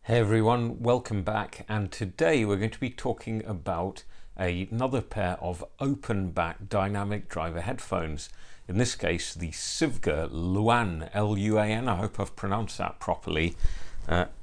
Hey everyone, welcome back, and today we're going to be talking about another pair of open back dynamic driver headphones. In this case, the Sivga Luan, L-U-A-N. I hope I've pronounced that properly.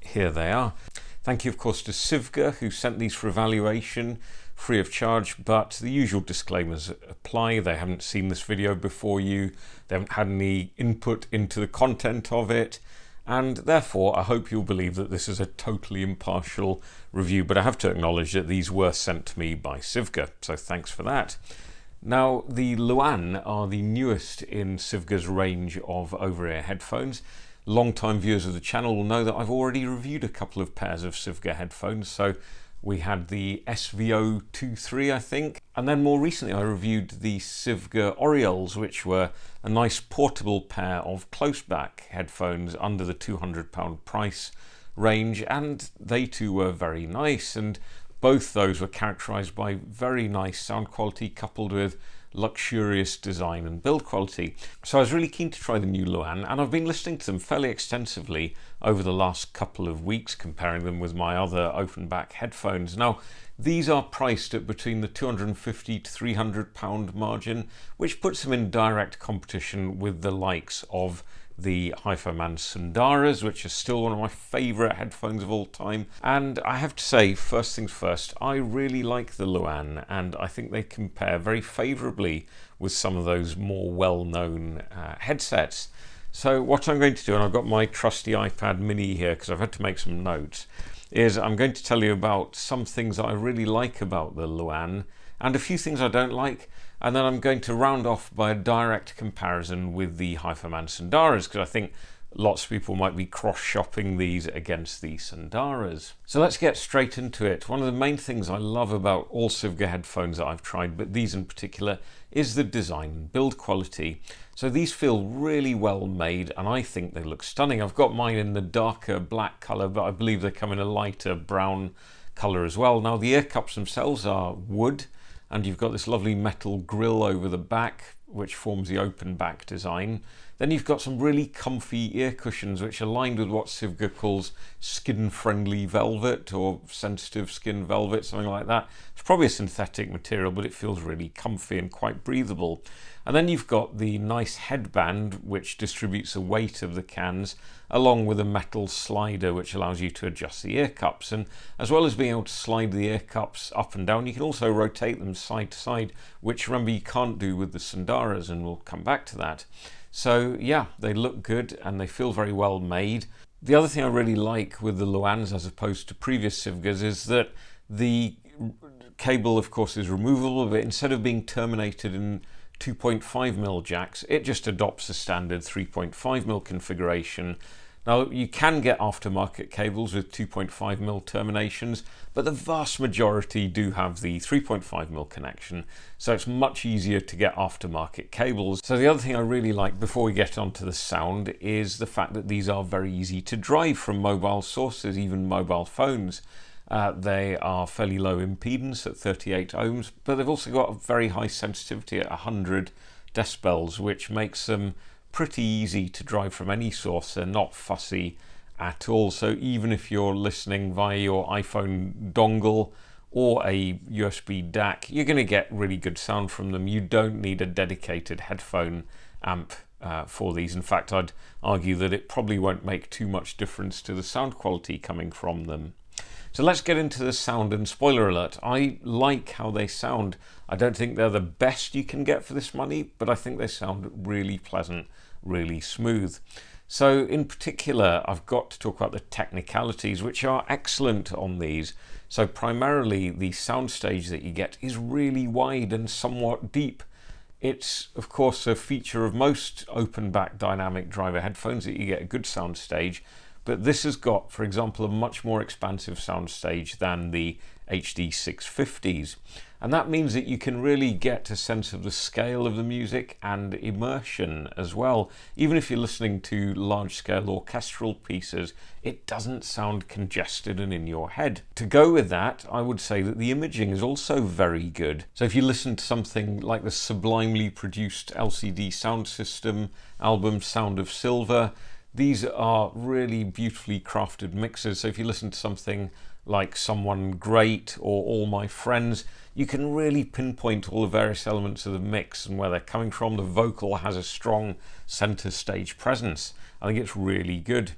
Here they are. Thank you of course to Sivga, who sent these for evaluation free of charge, but the usual disclaimers apply. They haven't seen this video before you, they haven't had any input into the content of it, and therefore I hope you'll believe that this is a totally impartial review, but I have to acknowledge that these were sent to me by Sivga, so thanks for that. Now, the Luan are the newest in Sivga's range of over-ear headphones. Long-time viewers of the channel will know that I've already reviewed a couple of pairs of Sivga headphones. So we had the SVO23, I think, and then more recently I reviewed the Sivga Orioles, which were a nice portable pair of close-back headphones under the £200 price range, and they too were very nice, and both those were characterized by very nice sound quality coupled with luxurious design and build quality. So I was really keen to try the new Luan, and I've been listening to them fairly extensively over the last couple of weeks, comparing them with my other open back headphones. Now, these are priced at between the £250 to £300 margin, which puts them in direct competition with the likes of the HiFiMan Sundaras, which are still one of my favourite headphones of all time. And I have to say, first things first, I really like the Luan, and I think they compare very favourably with some of those more well-known headsets. So what I'm going to do, and I've got my trusty iPad mini here because I've had to make some notes, is I'm going to tell you about some things that I really like about the Luan and a few things I don't like, and then I'm going to round off by a direct comparison with the HiFiMan Sundaras, because I think lots of people might be cross-shopping these against the Sundaras. So let's get straight into it. One of the main things I love about all Sivga headphones that I've tried, but these in particular, is the design and build quality. So these feel really well made, and I think they look stunning. I've got mine in the darker black colour, but I believe they come in a lighter brown colour as well. Now, the ear cups themselves are wood, and you've got this lovely metal grille over the back, which forms the open back design. Then you've got some really comfy ear cushions, which are lined with what Sivga calls skin-friendly velvet or sensitive skin velvet, something like that. It's probably a synthetic material, but it feels really comfy and quite breathable. And then you've got the nice headband, which distributes the weight of the cans, along with a metal slider, which allows you to adjust the ear cups. And as well as being able to slide the ear cups up and down, you can also rotate them side to side, which remember you can't do with the Sundaras, and we'll come back to that. So yeah, they look good and they feel very well made. The other thing I really like with the Luans as opposed to previous Sivgas is that the cable of course is removable, but instead of being terminated in 2.5mm jacks, it just adopts the standard 3.5mm configuration. Now, you can get aftermarket cables with 2.5mm terminations, but the vast majority do have the 3.5mm connection, so it's much easier to get aftermarket cables. So the other thing I really like before we get onto the sound is the fact that these are very easy to drive from mobile sources, even mobile phones. They are fairly low impedance at 38 ohms, but they've also got a very high sensitivity at 100 decibels, which makes them pretty easy to drive from any source. They're not fussy at all. So even if you're listening via your iPhone dongle or a USB DAC, you're going to get really good sound from them. You don't need a dedicated headphone amp for these. In fact, I'd argue that it probably won't make too much difference to the sound quality coming from them. So let's get into the sound, and spoiler alert, I like how they sound. I don't think they're the best you can get for this money, but I think they sound really pleasant, really smooth. So in particular, I've got to talk about the technicalities, which are excellent on these. So primarily the soundstage that you get is really wide and somewhat deep. It's of course a feature of most open back dynamic driver headphones that you get a good soundstage. But this has got, for example, a much more expansive soundstage than the HD 650s. And that means that you can really get a sense of the scale of the music and immersion as well. Even if you're listening to large-scale orchestral pieces, it doesn't sound congested and in your head. To go with that, I would say that the imaging is also very good. So if you listen to something like the sublimely produced LCD sound system album Sound of Silver, These are really beautifully crafted mixes. So if you listen to something like Someone Great or All My Friends, you can really pinpoint all the various elements of the mix and where they're coming from. The vocal has a strong center stage presence. I think it's really good.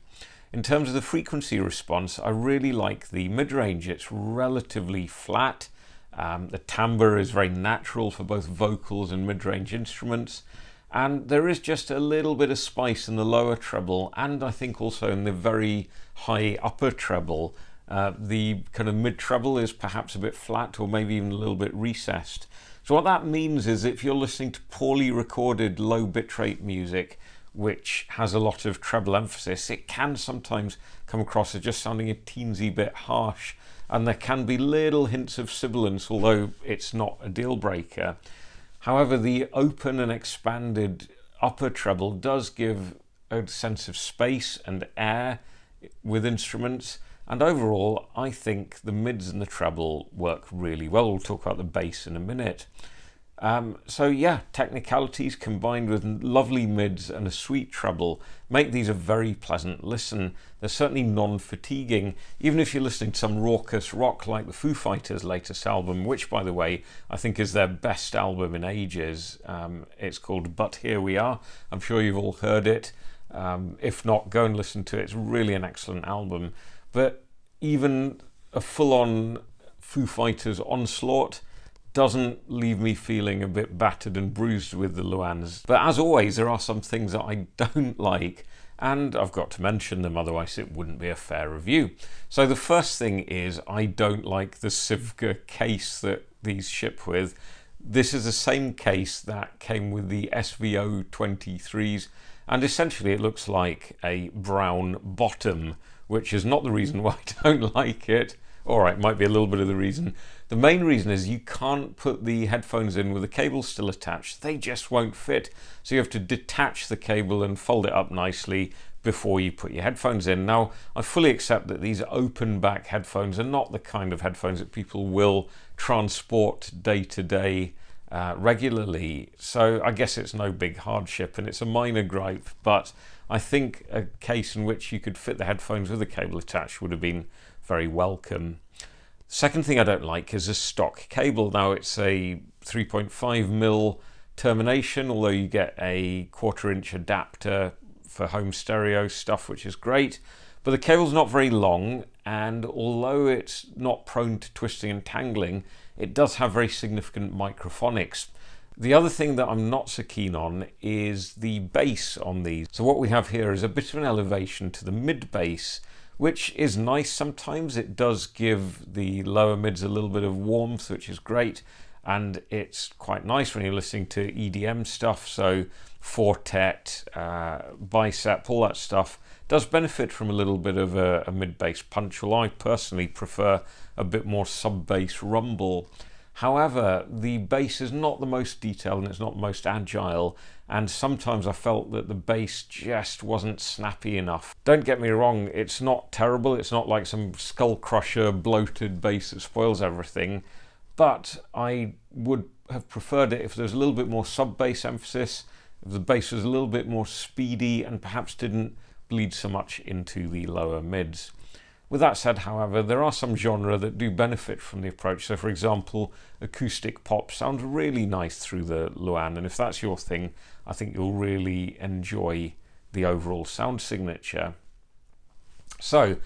In terms of the frequency response, I really like the mid-range. It's relatively flat. The timbre is very natural for both vocals and mid-range instruments. And there is just a little bit of spice in the lower treble, and I think also in the very high upper treble. The kind of mid treble is perhaps a bit flat or maybe even a little bit recessed. So what that means is if you're listening to poorly recorded low bitrate music which has a lot of treble emphasis, it can sometimes come across as just sounding a teensy bit harsh, and there can be little hints of sibilance, although it's not a deal breaker. However, the open and expanded upper treble does give a sense of space and air with instruments, and overall I think the mids and the treble work really well. We'll talk about the bass in a minute. So yeah, technicalities combined with lovely mids and a sweet treble make these a very pleasant listen. They're certainly non-fatiguing, even if you're listening to some raucous rock like the Foo Fighters' latest album, which by the way I think is their best album in ages. It's called But Here We Are. I'm sure you've all heard it. If not, go and listen to it. It's really an excellent album. But even a full-on Foo Fighters onslaught doesn't leave me feeling a bit battered and bruised with the Luans. But as always, there are some things that I don't like, and I've got to mention them, otherwise it wouldn't be a fair review. So the first thing is I don't like the Sivga case that these ship with. This is the same case that came with the SVO23s, and essentially it looks like a brown bottom, which is not the reason why I don't like it. Alright, might be a little bit of the reason. The main reason is you can't put the headphones in with the cable still attached. They just won't fit. So you have to detach the cable and fold it up nicely before you put your headphones in. Now, I fully accept that these open back headphones are not the kind of headphones that people will transport day to day regularly. So I guess it's no big hardship and it's a minor gripe, but I think a case in which you could fit the headphones with the cable attached would have been very welcome. Second thing I don't like is a stock cable. Now it's a 3.5mm termination, although you get a 1/4 inch adapter for home stereo stuff, which is great, but the cable's not very long, and although it's not prone to twisting and tangling, it does have very significant microphonics. The other thing that I'm not so keen on is the bass on these. So what we have here is a bit of an elevation to the mid bass, which is nice. Sometimes it does give the lower mids a little bit of warmth, which is great, and it's quite nice when you're listening to EDM stuff. So Fortet, Bicep, all that stuff does benefit from a little bit of a mid-bass punch, while I personally prefer a bit more sub-bass rumble. However, the bass is not the most detailed and it's not the most agile, and sometimes I felt that the bass just wasn't snappy enough. Don't get me wrong, it's not terrible, it's not like some skull crusher bloated bass that spoils everything, but I would have preferred it if there was a little bit more sub-bass emphasis, if the bass was a little bit more speedy and perhaps didn't bleed so much into the lower mids. With that said, however, there are some genres that do benefit from the approach. So for example, acoustic pop sounds really nice through the Luan, and if that's your thing, I think you'll really enjoy the overall sound signature. So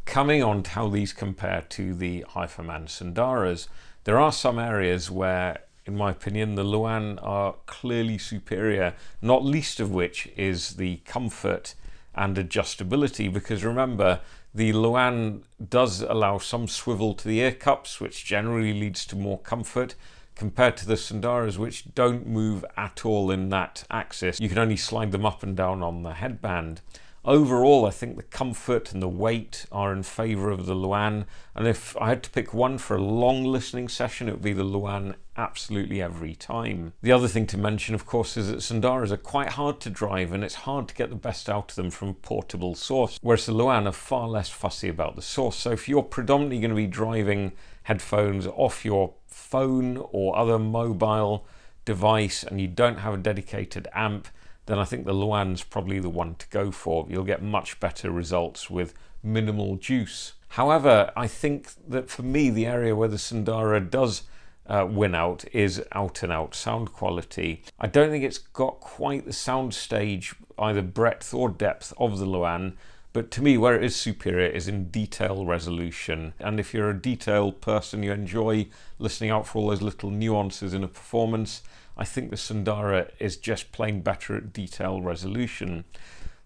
coming on to how these compare to the HiFiMan Sundaras, there are some areas where, in my opinion, the Luan are clearly superior, not least of which is the comfort and adjustability, because remember, the Luan does allow some swivel to the ear cups, which generally leads to more comfort, compared to the Sundaras, which don't move at all in that axis. You can only slide them up and down on the headband. Overall, I think the comfort and the weight are in favour of the Luan, and if I had to pick one for a long listening session, it would be the Luan absolutely every time. The other thing to mention, of course, is that Sundaras are quite hard to drive, and it's hard to get the best out of them from a portable source, whereas the Luan are far less fussy about the source. So if you're predominantly going to be driving headphones off your phone or other mobile device and you don't have a dedicated amp, then I think the Luan's probably the one to go for. You'll get much better results with minimal juice. However, I think that for me, the area where the Sundara does win out is out and out sound quality. I don't think it's got quite the sound stage, either breadth or depth, of the Luan, but to me where it is superior is in detail resolution. And if you're a detail person, you enjoy listening out for all those little nuances in a performance, I think the Sundara is just plain better at detail resolution.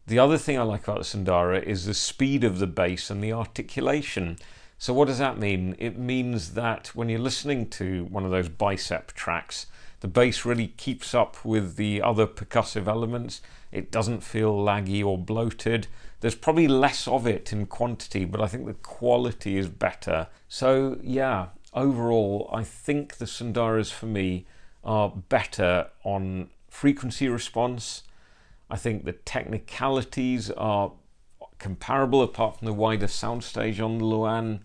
The other thing I like about the Sundara is the speed of the bass and the articulation. So what does that mean? It means that when you're listening to one of those bicep tracks, the bass really keeps up with the other percussive elements. It doesn't feel laggy or bloated. There's probably less of it in quantity, but I think the quality is better. So yeah, overall, I think the Sundaras for me are better on frequency response. I think the technicalities are comparable apart from the wider soundstage on the Luan.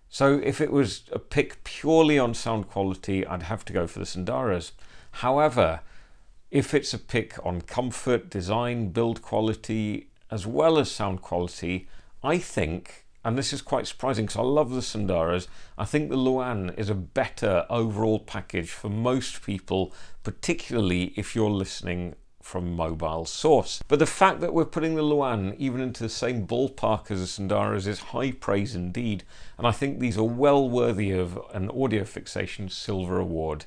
So if it was a pick purely on sound quality, I'd have to go for the Sundaras. However, if it's a pick on comfort, design, build quality, as well as sound quality, I think, and this is quite surprising because I love the Sundaras, I think the Luan is a better overall package for most people, particularly if you're listening from mobile source. But the fact that we're putting the Luan even into the same ballpark as the Sundaras is high praise indeed, and I think these are well worthy of an Audio Fixation Silver Award.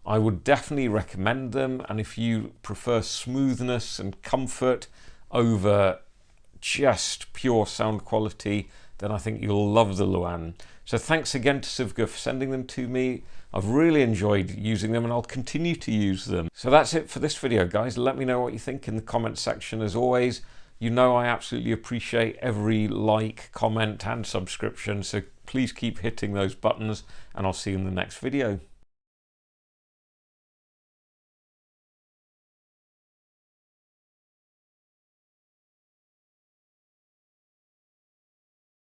I would definitely recommend them, and if you prefer smoothness and comfort over just pure sound quality, then I think you'll love the Luan. So thanks again to Sivga for sending them to me. I've really enjoyed using them and I'll continue to use them. So that's it for this video, guys. Let me know what you think in the comment section. As always, you know I absolutely appreciate every like, comment and subscription, so please keep hitting those buttons and I'll see you in the next video.